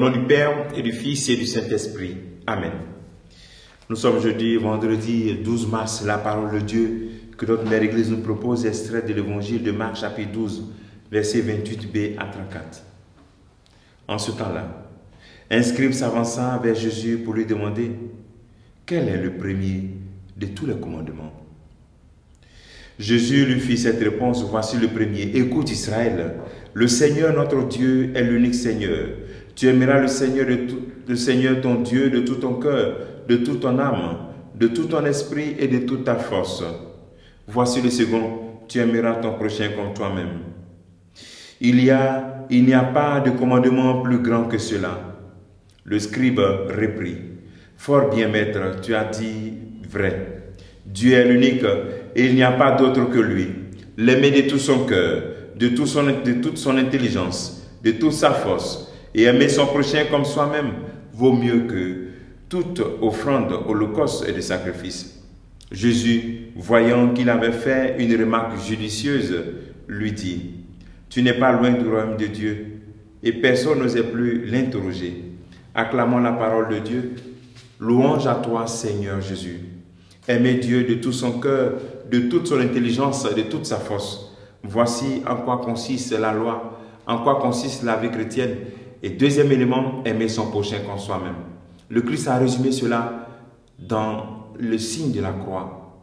nom du Père et du Fils et du Saint-Esprit. Amen. Nous sommes jeudi, vendredi 12 mars. La parole de Dieu que notre Mère Église nous propose est extraite de l'Évangile de Marc chapitre 12, versets 28b à 34. En ce temps-là, un scribe s'avança vers Jésus pour lui demander quel est le premier de tous les commandements. Jésus lui fit cette réponse, voici le premier. Écoute Israël, le Seigneur notre Dieu est l'unique Seigneur. Tu aimeras le Seigneur ton Dieu de tout ton cœur, de toute ton âme, de tout ton esprit et de toute ta force. Voici le second, tu aimeras ton prochain comme toi-même. Il n'y a pas de commandement plus grand que cela. Le scribe reprit. Fort bien, maître, tu as dit vrai. Dieu est l'unique et il n'y a pas d'autre que lui. L'aimer de tout son cœur, de toute son intelligence, de toute sa force, et aimer son prochain comme soi-même vaut mieux que toute offrande, holocauste et de sacrifice. Jésus, voyant qu'il avait fait une remarque judicieuse, lui dit, « Tu n'es pas loin du royaume de Dieu. » Et personne n'osait plus l'interroger. Acclamons la parole de Dieu. Louange à toi, Seigneur Jésus. Aimer Dieu de tout son cœur, de toute son intelligence, de toute sa force. Voici en quoi consiste la loi, en quoi consiste la vie chrétienne. Et deuxième élément, aimer son prochain comme soi-même. Le Christ a résumé cela dans le signe de la croix.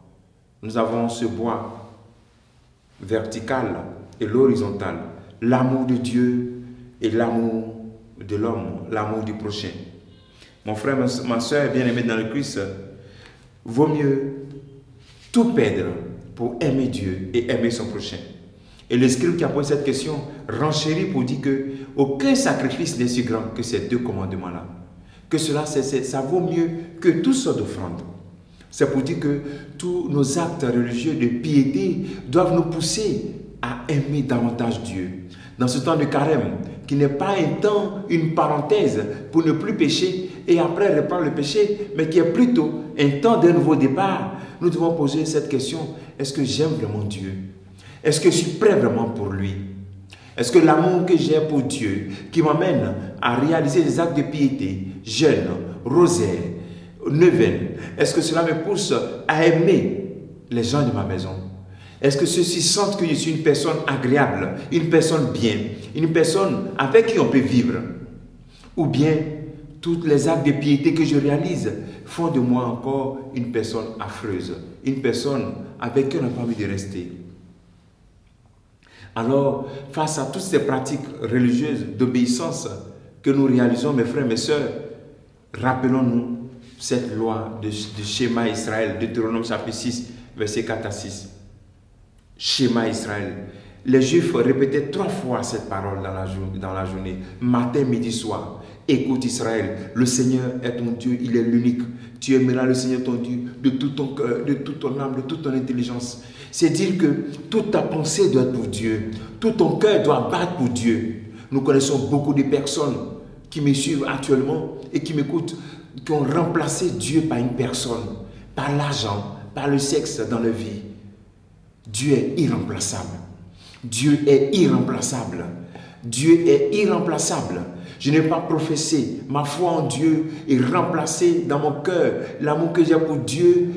Nous avons ce bois vertical et l'horizontal, l'amour de Dieu et l'amour de l'homme, l'amour du prochain. Mon frère, ma soeur bien-aimée dans le Christ, vaut mieux tout perdre pour aimer Dieu et aimer son prochain. Et le scribe qui a posé cette question renchérit pour dire qu'aucun sacrifice n'est si grand que ces deux commandements-là. Que cela, ça vaut mieux que toutes sortes d'offrandes. C'est pour dire que tous nos actes religieux de piété doivent nous pousser à aimer davantage Dieu. Dans ce temps de carême, qui n'est pas un temps, une parenthèse pour ne plus pécher et après reprendre le péché, mais qui est plutôt un temps d'un nouveau départ, nous devons poser cette question, est-ce que j'aime vraiment Dieu? Est-ce que je suis prêt vraiment pour lui? Est-ce que l'amour que j'ai pour Dieu, qui m'amène à réaliser des actes de piété, jeûne, rosaire, neuvaine, est-ce que cela me pousse à aimer les gens de ma maison? Est-ce que ceux-ci sentent que je suis une personne agréable, une personne bien, une personne avec qui on peut vivre? Ou bien, tous les actes de piété que je réalise font de moi encore une personne affreuse, une personne avec qui on n'a pas envie de rester. Alors, face à toutes ces pratiques religieuses d'obéissance que nous réalisons, mes frères, mes sœurs, rappelons-nous cette loi de Shema Israël, Deutéronome chapitre 6, versets 4 à 6. Shema Israël. Les Juifs répétaient 3 fois cette parole dans la journée, matin, midi, soir. Écoute Israël, le Seigneur est ton Dieu, il est l'unique. Tu aimeras le Seigneur ton Dieu de tout ton cœur, de toute ton âme, de toute ton intelligence. C'est dire que toute ta pensée doit être pour Dieu. Tout ton cœur doit battre pour Dieu. Nous connaissons beaucoup de personnes qui me suivent actuellement et qui m'écoutent, qui ont remplacé Dieu par une personne, par l'argent, par le sexe dans leur vie. Dieu est irremplaçable. Dieu est irremplaçable. Dieu est irremplaçable. Je n'ai pas professé. Ma foi en Dieu est remplacée dans mon cœur. L'amour que j'ai pour Dieu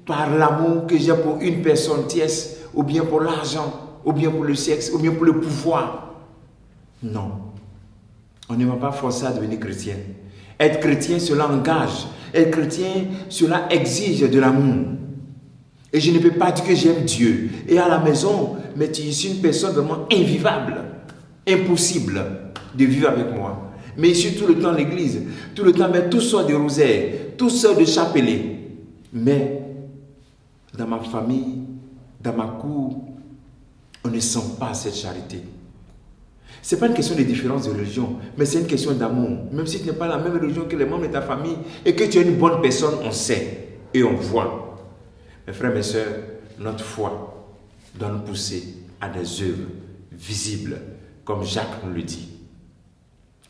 par l'amour que j'ai pour une personne tierce, ou bien pour l'argent, ou bien pour le sexe, ou bien pour le pouvoir. Non. On ne m'a pas forcé à devenir chrétien. Être chrétien, cela engage. Être chrétien, cela exige de l'amour. Et je ne peux pas dire que j'aime Dieu. Et à la maison, mais tu es une personne vraiment invivable. Impossible de vivre avec moi. Mais ici, tout le temps, l'église, tout le temps, mais tout sortes de rosaires, tout sortes de chapelets. Mais, dans ma famille, dans ma cour, on ne sent pas cette charité. Ce n'est pas une question de différence de religion, mais c'est une question d'amour. Même si tu n'es pas la même religion que les membres de ta famille et que tu es une bonne personne, on sait et on voit. Mes frères, mes sœurs, notre foi doit nous pousser à des œuvres visibles, comme Jacques nous le dit.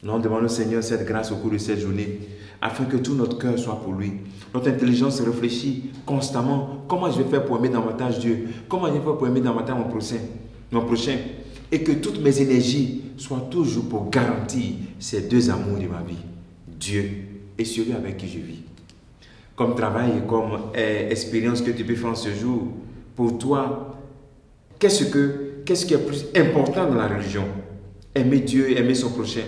Nous demandons au Seigneur cette grâce au cours de cette journée, afin que tout notre cœur soit pour lui. Notre intelligence réfléchit constamment. Comment je vais faire pour aimer davantage Dieu? Comment je vais faire pour aimer davantage mon prochain? et que toutes mes énergies soient toujours pour garantir ces deux amours de ma vie, Dieu et celui avec qui je vis. Comme travail et comme expérience que tu peux faire en ce jour, pour toi, qu'est-ce qui est plus important dans la religion? Aimer Dieu et aimer son prochain.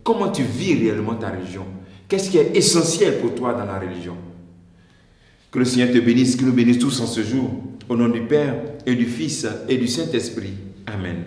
Comment tu vis réellement ta religion? Qu'est-ce qui est essentiel pour toi dans la religion? Que le Seigneur te bénisse, qu'il nous bénisse tous en ce jour. Au nom du Père et du Fils et du Saint-Esprit. Amen.